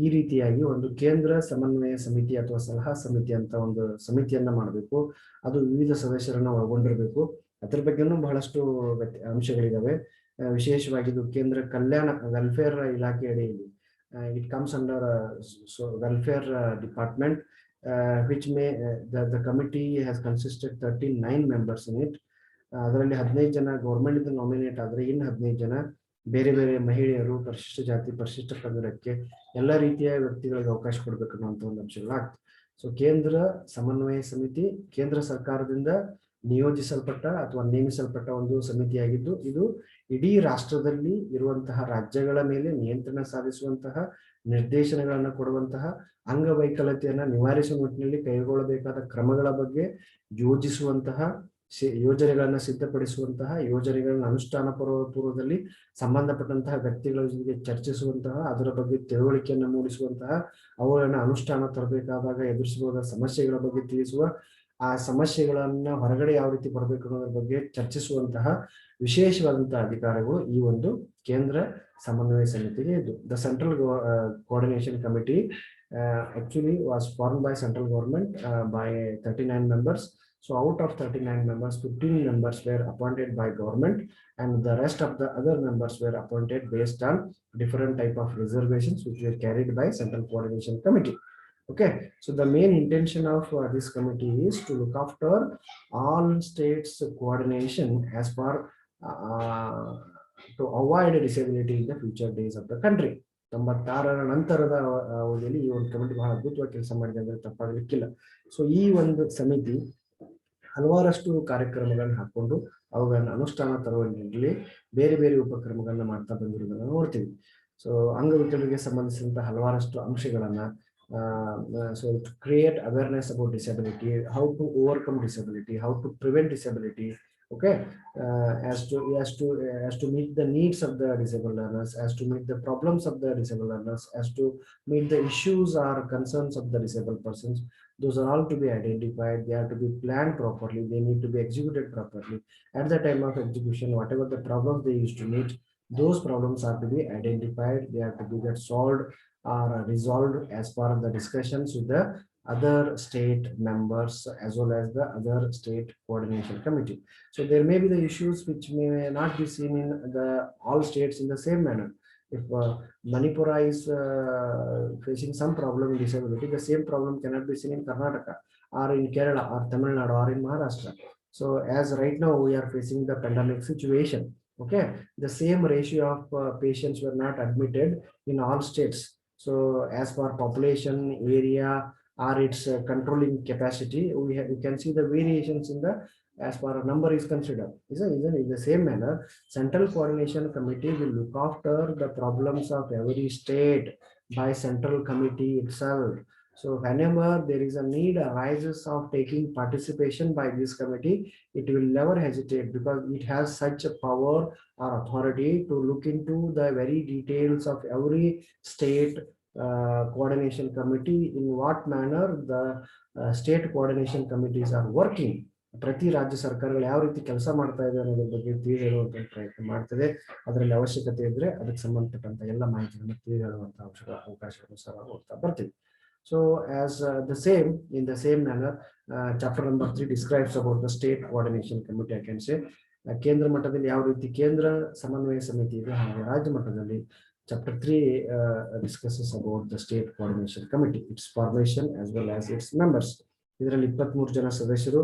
ಈ ರೀತಿಯಾಗಿ ಒಂದು ಕೇಂದ್ರ ಸಮನ್ವಯ ಸಮಿತಿ ಅಥವಾ ಸಲಹಾ ಸಮಿತಿ ಅಂತ ಒಂದು ಸಮಿತಿಯನ್ನ ಮಾಡಬೇಕು. ಅದು ವಿವಿಧ ಸದಸ್ಯರನ್ನ ಒಳಗೊಂಡಿರಬೇಕು. ಅದ್ರ ಬಗ್ಗೆನೂ ಬಹಳಷ್ಟು ಅಂಶಗಳಿದಾವೆ. ವಿಶೇಷವಾಗಿ ಇದು ಕೇಂದ್ರ ಕಲ್ಯಾಣ ವೆಲ್ಫೇರ್ ಇಲಾಖೆ ಅಡಿಯಲ್ಲಿ it comes under welfare department, which may the committee has consisted 39 members in it. ಅದರಲ್ಲಿ 15 ಜನ ಗೌರ್ಮೆಂಟ್ ಇಂದ ನಾಮಿನೇಟ್ ಆದ್ರೆ, ಇನ್ನು 15 ಜನ ಬೇರೆ ಬೇರೆ ಮಹಿಳೆಯರು, ಪರಿಶಿಷ್ಟ ಜಾತಿ, ಪರಿಶಿಷ್ಟ ಪಂಗಡಕ್ಕೆ ಎಲ್ಲ ರೀತಿಯ ವ್ಯಕ್ತಿಗಳಿಗೆ ಅವಕಾಶ ಕೊಡಬೇಕು ಅನ್ನುವಂಥ ಒಂದು ಅಂಶಗಳಾಗ್ತದೆ. ಸೊ ಕೇಂದ್ರ ಸಮನ್ವಯ ಸಮಿತಿ ಕೇಂದ್ರ ಸರ್ಕಾರದಿಂದ ನಿಯೋಜಿಸಲ್ಪಟ್ಟ ಅಥವಾ ನೇಮಿಸಲ್ಪಟ್ಟ ಒಂದು ಸಮಿತಿಯಾಗಿದ್ದು, ಇದು ಇಡೀ ರಾಷ್ಟ್ರದಲ್ಲಿ ಇರುವಂತಹ ರಾಜ್ಯಗಳ ಮೇಲೆ ನಿಯಂತ್ರಣ ಸಾಧಿಸುವಂತಹ, ನಿರ್ದೇಶನಗಳನ್ನು ಕೊಡುವಂತಹ, ಅಂಗವೈಕಲ್ಯತೆಯನ್ನ ನಿವಾರಿಸುವ ನಿಟ್ಟಿನಲ್ಲಿ ಕೈಗೊಳ್ಳಬೇಕಾದ ಕ್ರಮಗಳ ಬಗ್ಗೆ ಯೋಜಿಸುವಂತಹ, ಯೋಜನೆಗಳನ್ನು ಸಿದ್ಧಪಡಿಸುವಂತಹ, ಯೋಜನೆಗಳನ್ನು ಅನುಷ್ಠಾನ ಪೂರ್ವದಲ್ಲಿ ಸಂಬಂಧಪಟ್ಟಂತಹ ವ್ಯಕ್ತಿಗಳ ಜೊತೆಗೆ ಚರ್ಚಿಸುವಂತಹ, ಅದರ ಬಗ್ಗೆ ತಿಳುವಳಿಕೆಯನ್ನು ಮೂಡಿಸುವಂತಹ, ಅವುಗಳನ್ನು ಅನುಷ್ಠಾನ ತರಬೇಕಾದಾಗ ಎದುರಿಸಬಹುದಾದ ಸಮಸ್ಯೆಗಳ ಬಗ್ಗೆ ತಿಳಿಸುವ, ಆ ಸಮಸ್ಯೆಗಳನ್ನ ಹೊರಗಡೆ ಯಾವ ರೀತಿ ಬರಬೇಕು ಅನ್ನೋದ್ರ ಬಗ್ಗೆ ಚರ್ಚಿಸುವಂತಹ ವಿಶೇಷವಾದಂತಹ ಅಧಿಕಾರಗಳು ಈ ಒಂದು ಕೇಂದ್ರ ಸಮನ್ವಯ ಸಮಿತಿಗೆ ಇದ್ದು. The central coordination committee actually was formed by central government by 39 members. So out of 39 members, 15 members were appointed by government, and the rest of the other members were appointed based on different type of reservations which were carried by central coordination committee. Okay, so the main intention of this committee is to look after all states coordination as far to avoid disability in the future days of the country. 96ರ ನಂತರದ ಅವಧಿಯಲ್ಲಿ ಈ ಒಂದು ಕಮಿಟಿ ಬಹಳ ಅದ್ಭುತವಾಗಿ ಕೆಲಸ ಮಾಡಿದೆ ಅಂದ್ರೆ ತಪ್ಪಾಗಲಿಕ್ಕಿಲ್ಲ. ಸೊ ಈ ಒಂದು ಸಮಿತಿ ಹಲವಾರಷ್ಟು ಕಾರ್ಯಕ್ರಮಗಳನ್ನ ಹಾಕೊಂಡು ಅವುಗಳನ್ನ ಅನುಷ್ಠಾನ ತರುವಲ್ಲಿ ಬೇರೆ ಬೇರೆ ಉಪಕ್ರಮಗಳನ್ನ ಮಾಡ್ತಾ ಬಂದಿರೋದನ್ನ ನೋಡ್ತೀವಿ. ಸೊ ಅಂಗವಿಕಲರಿಗೆ ಸಂಬಂಧಿಸಿದಂತ ಹಲವಾರಷ್ಟು ಅಂಶಗಳನ್ನ so to create awareness about disability, how to overcome disability, how to prevent disability, okay, as to meet the needs of the disabled learners, as to meet the problems of the disabled learners, as to meet the issues or concerns of the disabled persons. Those are all to be identified. They are to be planned properly. They need to be executed properly. At the time of execution, whatever the problems they used to meet, those problems are to be identified. They are to be get solved or resolved as part of the discussions with the other state members as well as the other state coordination committee. So there may be the issues which may not be seen in the all states in the same manner. If Manipura is facing some problem in disability, the same problem cannot be seen in Karnataka or in Kerala or Tamil Nadu or in Maharashtra. So as right now we are facing the pandemic situation, okay, the same ratio of patients were not admitted in all states. So as per population, area, or its controlling capacity, we can see the variations in the as far as number is considered. In the same manner, central coordination committee will look after the problems of every state by central committee itself. So whenever there is a need arises of taking participation by this committee, it will never hesitate because it has such a power or authority to look into the very details of every state coordination committee, in what manner the state coordination committees are working. ಪ್ರತಿ ರಾಜ್ಯ ಸರ್ಕಾರಗಳು ಯಾವ ರೀತಿ ಕೆಲಸ ಮಾಡ್ತಾ ಇದೆ ಅನ್ನೋದ್ರ ಬಗ್ಗೆ ತಿಳಿ ಹೇಳುವಂತ ಪ್ರಯತ್ನ ಮಾಡ್ತದೆ. ಅದರಲ್ಲಿ ಅವಶ್ಯಕತೆ ಇದ್ರೆ ಅದಕ್ಕೆ ಸಂಬಂಧಪಟ್ಟಂತ ಎಲ್ಲ ಮಾಹಿತಿಗಳನ್ನು ತಿಳಿ ಹೇಳುವಂತ ಅವಕಾಶಗಳು ಸಹ ಹೋಗ್ತಾ ಬರ್ತೀವಿ. So as the same in the same manner, chapter number 3 describes about the state coordination committee. I can say ಕೇಂದ್ರ ಮಟ್ಟದಲ್ಲಿ ಯಾವ ರೀತಿ ಕೇಂದ್ರ ಸಮನ್ವಯ ಸಮಿತಿ ಇದೆ, ಹಾಗೆ ರಾಜ್ಯ ಮಟ್ಟದಲ್ಲಿ chapter 3 discusses about the state coordination committee, its formation as well as its members. ಇದರಲ್ಲಿ 23 ಜನ ಸದಸ್ಯರು,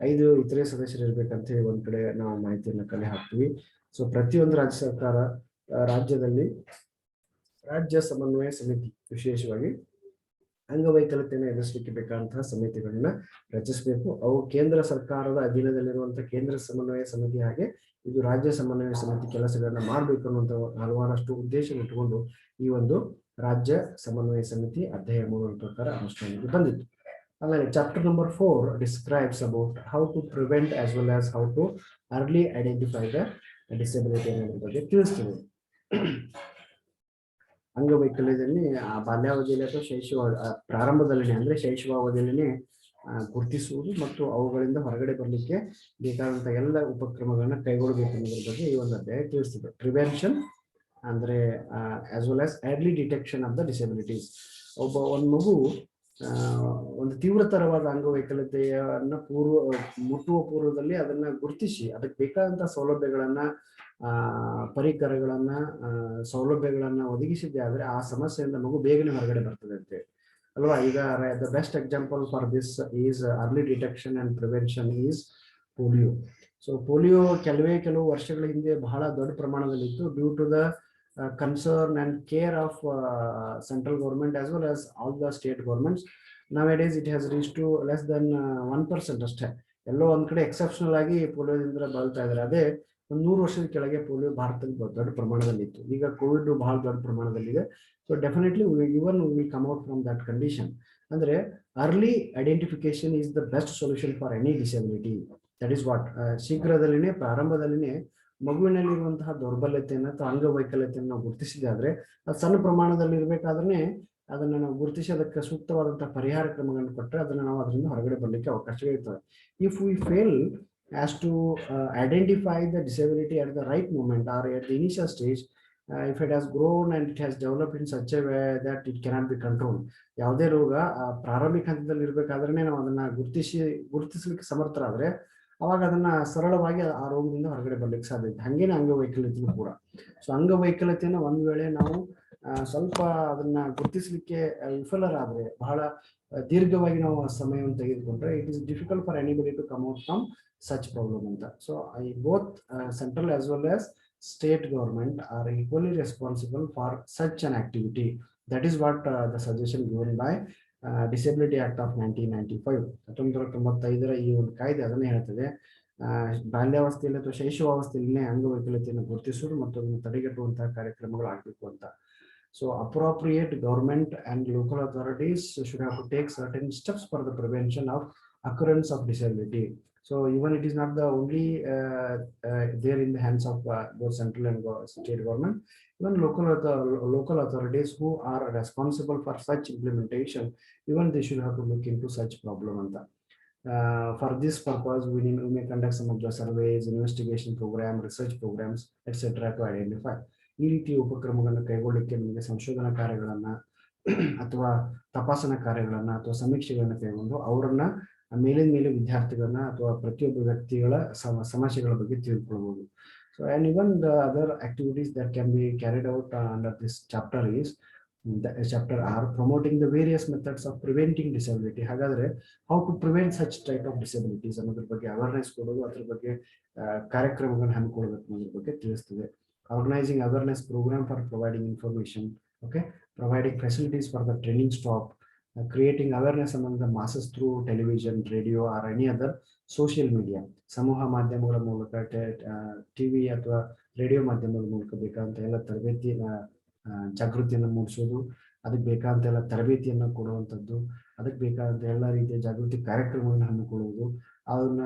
5 ಇತರೆ ಸದಸ್ಯರು ಇರಬೇಕಂತ ಹೇಳಿ ಒಂದ್ ಕಡೆ ನಾವು ಮಾಹಿತಿಯನ್ನು ಕಲೆ ಹಾಕ್ತೀವಿ. ಸೊ ಪ್ರತಿಯೊಂದು ರಾಜ್ಯ ಸರ್ಕಾರ ರಾಜ್ಯದಲ್ಲಿ ರಾಜ್ಯ ಸಮನ್ವಯ ಸಮಿತಿ ವಿಶೇಷವಾಗಿ ಅಂಗವೈಕಲ್ಯತೆಯನ್ನು ಎದುರಿಸಲಿಕ್ಕೆ ಬೇಕಾದಂತಹ ಸಮಿತಿಗಳನ್ನ ರಚಿಸಬೇಕು. ಅವು ಕೇಂದ್ರ ಸರ್ಕಾರದ ಅಧೀನದಲ್ಲಿರುವಂತಹ ಕೇಂದ್ರ ಸಮನ್ವಯ ಸಮಿತಿ ಹಾಗೆ ಇದು ರಾಜ್ಯ ಸಮನ್ವಯ ಸಮಿತಿ ಕೆಲಸಗಳನ್ನ ಮಾಡಬೇಕು ಅನ್ನುವಂಥ ಹಲವಾರಷ್ಟು ಉದ್ದೇಶ ಇಟ್ಟುಕೊಂಡು ಈ ಒಂದು ರಾಜ್ಯ ಸಮನ್ವಯ ಸಮಿತಿ ಅಧ್ಯಾಯ 3 ಪ್ರಕಾರ ಅನುಷ್ಠಾನಕ್ಕೆ ಬಂದಿತ್ತು. ಆಮೇಲೆ chapter number 4 describes about how to prevent as well as how to early identify the disability ಅನ್ನೋದ್ರ ಬಗ್ಗೆ ತಿಳಿಸ್ತೀವಿ. ಅಂಗವೈಕಲ್ಯದಲ್ಲಿ ಆ ಬಾಲ್ಯಾವಧಿಯಲ್ಲಿ ಅಥವಾ ಪ್ರಾರಂಭದಲ್ಲಿ ಅಂದ್ರೆ ಶೈಶವಾವಧಿಯಲ್ಲಿ ಗುರುತಿಸುವುದು ಮತ್ತು ಅವುಗಳಿಂದ ಹೊರಗಡೆ ಬರಲಿಕ್ಕೆ ಬೇಕಾದಂಥ ಎಲ್ಲ ಉಪಕ್ರಮಗಳನ್ನ ಕೈಗೊಳ್ಳಬೇಕು ಅನ್ನೋದ್ರ ಬಗ್ಗೆ ಈ ಒಂದು ಅಧ್ಯಾಯ ತಿಳಿಸ್ತದೆ. ಪ್ರಿವೆನ್ಷನ್ ಅಂದರೆ as well as early detection of the disabilities. ಒಂದು ಮಗು ಒಂದು ತೀವ್ರತರವಾದ ಅಂಗವೈಕಲ್ಯತೆಯನ್ನ ಮುಟ್ಟುವ ಪೂರ್ವದಲ್ಲಿ ಅದನ್ನ ಗುರುತಿಸಿ ಅದಕ್ಕೆ ಬೇಕಾದಂಥ ಸೌಲಭ್ಯಗಳನ್ನ ಪರಿಕರಗಳನ್ನ ಸೌಲಭ್ಯಗಳನ್ನ ಒದಗಿಸಿದ್ದೆ ಆದರೆ ಆ ಸಮಸ್ಯೆಯಿಂದ ಮಗು ಬೇಗನೆ ಹೊರಗಡೆ ಬರ್ತದೆ ಅಂತೇಳಿ ಅಲ್ವಾ. ಈಗ the best example for this is early detection and prevention is polio. So polio ಕೆಲವು ವರ್ಷಗಳ ಹಿಂದೆ ಬಹಳ ದೊಡ್ಡ ಪ್ರಮಾಣದಲ್ಲಿ ಇತ್ತು. Due to the concern and care of central government as well as all the state governments, nowadays it has reached to less than 1% ಅಷ್ಟೇ. ಎಲ್ಲೋ ಒಂದ್ ಕಡೆ ಎಕ್ಸೆಪ್ಷನಲ್ ಆಗಿ ಪೋಲಿಯೋದಿಂದ ಬಳಲ್ತಾ ಇದ್ದಾರೆ. ಅದೇ ಒಂದು 100 ವರ್ಷದ ಕೆಳಗೆ ಪೋಲಿಯೋ ಭಾರತದಲ್ಲಿ ದೊಡ್ಡ ಪ್ರಮಾಣದಲ್ಲಿ ಇತ್ತು. ಈಗ ಕೋವಿಡ್ ಬಹಳ ದೊಡ್ಡ ಪ್ರಮಾಣದಲ್ಲಿದೆ. So definitely even will come out from that condition. ಅಂದ್ರೆ early identification is the best solution for any disability. That is what. ಶೀಘ್ರದಲ್ಲಿನೇ ಪ್ರಾರಂಭದಲ್ಲಿನೇ ಮಗುವಿನಲ್ಲಿರುವಂತಹ ದೌರ್ಬಲ್ಯತೆಯನ್ನು ಅಥವಾ ಅಂಗವೈಕಲ್ಯತೆಯನ್ನು ನಾವು ಗುರುತಿಸಿದಾದ್ರೆ ಅದು ಸಣ್ಣ ಪ್ರಮಾಣದಲ್ಲಿ ಇರಬೇಕಾದ್ರೆ ಅದನ್ನು ನಾವು ಗುರುತಿಸಿ ಅದಕ್ಕೆ ಸೂಕ್ತವಾದಂತಹ ಪರಿಹಾರ ಕ್ರಮಗಳನ್ನು ಕೊಟ್ಟರೆ ಅದನ್ನು ನಾವು ಅದರಿಂದ ಹೊರಗಡೆ ಬರಲಿಕ್ಕೆ ಅವಕಾಶಗಳಿರ್ತವೆ. If we fail as to identify the disability at the right moment or at the initial stage, if it has grown and it has developed in such a way that it cannot be control. ಯಾವುದೇ ರೋಗ ಪ್ರಾರಂಭಿಕ ಹಂತದಲ್ಲಿ ಇರಬೇಕಾದ್ರೆ ನಾವು ಅದನ್ನ ಗುರುತಿಸಲಿಕ್ಕೆ ಸಮರ್ಥರಾದ್ರೆ ಅವಾಗ ಅದನ್ನ ಸರಳವಾಗಿ ಆ ರೋಗದಿಂದ ಹೊರಗಡೆ ಬರ್ಲಿಕ್ಕೆ ಸಾಧ್ಯ ಇದೆ. ಹಂಗೇನೆ ಅಂಗವೈಕಲ್ಯತೆಯೂ ಕೂಡ. ಸೊ ಅಂಗವೈಕಲ್ಯತೆಯನ್ನು ಒಂದ್ ವೇಳೆ ನಾವು ಸ್ವಲ್ಪ ಅದನ್ನ ಗುರುತಿಸಲಿಕ್ಕೆ ವಿಫಲರಾದ್ರೆ, ಬಹಳ ದೀರ್ಘವಾಗಿ ನಾವು ಸಮಯವನ್ನು ತೆಗೆದುಕೊಂಡ್ರೆ it is difficult for anybody to come out from such problem ಅಂತ. So both central as well as state government are equally responsible for such an activity. That is what the suggestion given by disability act of 1995, 1995 ಈ ಒಂದು ಕಾಯ್ದೆ ಅದನ್ನೇ ಹೇಳ್ತದೆ. ಬಾಲ್ಯಾವಸ್ಥೆಯಲ್ಲಿ ಅಥವಾ ಶೈಶವಾವಸ್ಥೆಯಲ್ಲೇ ಅಂಗವೈಕಲ್ಯತೆಯನ್ನು ಗುರುತಿಸುವುದು ಮತ್ತು ಅದನ್ನು ತಡೆಗಟ್ಟುವಂತಹ ಕಾರ್ಯಕ್ರಮಗಳು ಆಗಬೇಕು ಅಂತ. So appropriate government and local authorities should have to take certain steps for the prevention of occurrence of disability. So even it is not the only there in the hands of both central and state government, even local authorities who are responsible for such implementation, even they should have to look into such problem. For this purpose, we may conduct some of the surveys, investigation program, research programs, etc. to identify. ಈ ರೀತಿ ಉಪಕ್ರಮಗಳನ್ನು ಕೈಗೊಳ್ಳಲಿಕ್ಕೆ ನಿಮಗೆ ಸಂಶೋಧನಾ ಕಾರ್ಯಗಳನ್ನ ಅಥವಾ ತಪಾಸಣಾ ಕಾರ್ಯಗಳನ್ನ ಅಥವಾ ಸಮೀಕ್ಷೆಗಳನ್ನ ಕೈಗೊಂಡು ಅವರನ್ನ ಮೇಲಿನ ಮೇಲೆ ವಿದ್ಯಾರ್ಥಿಗಳನ್ನ ಅಥವಾ ಪ್ರತಿಯೊಬ್ಬ ವ್ಯಕ್ತಿಗಳ ಸಮಸ್ಯೆಗಳ ಬಗ್ಗೆ ತಿಳಿದುಕೊಳ್ಳಬಹುದು. So and even the other activities that can be carried out under this chapter is chapter are promoting the various methods of preventing disability. ಹಾಗಾದ್ರೆ how to prevent such type of disabilities ಅನ್ನೋದ್ರ ಬಗ್ಗೆ ಅವೇರ್ನೆಸ್ ಕೊಡೋದು, ಅದ್ರ ಬಗ್ಗೆ ಕಾರ್ಯಕ್ರಮಗಳನ್ನ ಹಮ್ಮಿಕೊಳ್ಳಬೇಕು ಅನ್ನೋದ್ರ ಬಗ್ಗೆ ತಿಳಿಸ್ತದೆ. Organising awareness programme for providing information, okay, providing facilities for the training staff, creating awareness among the masses through television, radio or any other social media. ಸಮೂಹ ಮಾಧ್ಯಮಗಳ ಮೂಲಕ ಟಿವಿ ಅಥವಾ ರೇಡಿಯೋ ಮಾಧ್ಯಮಗಳ ಮೂಲಕ ಬೇಕಾದಂತ ಎಲ್ಲ ಜಾಗೃತಿಯನ್ನು ಮೂಡಿಸೋದು, ಅದಕ್ಕೆ ಬೇಕಾದಂತ ಎಲ್ಲ ತರಬೇತಿಯನ್ನು ಕೊಡುವಂಥದ್ದು, ಅದಕ್ಕೆ ಬೇಕಾದಂತ ಎಲ್ಲ ರೀತಿಯ ಜಾಗೃತಿ ಕಾರ್ಯಕ್ರಮಗಳನ್ನು ಹಮ್ಮಿಕೊಳ್ಳುವುದು, ಅದನ್ನ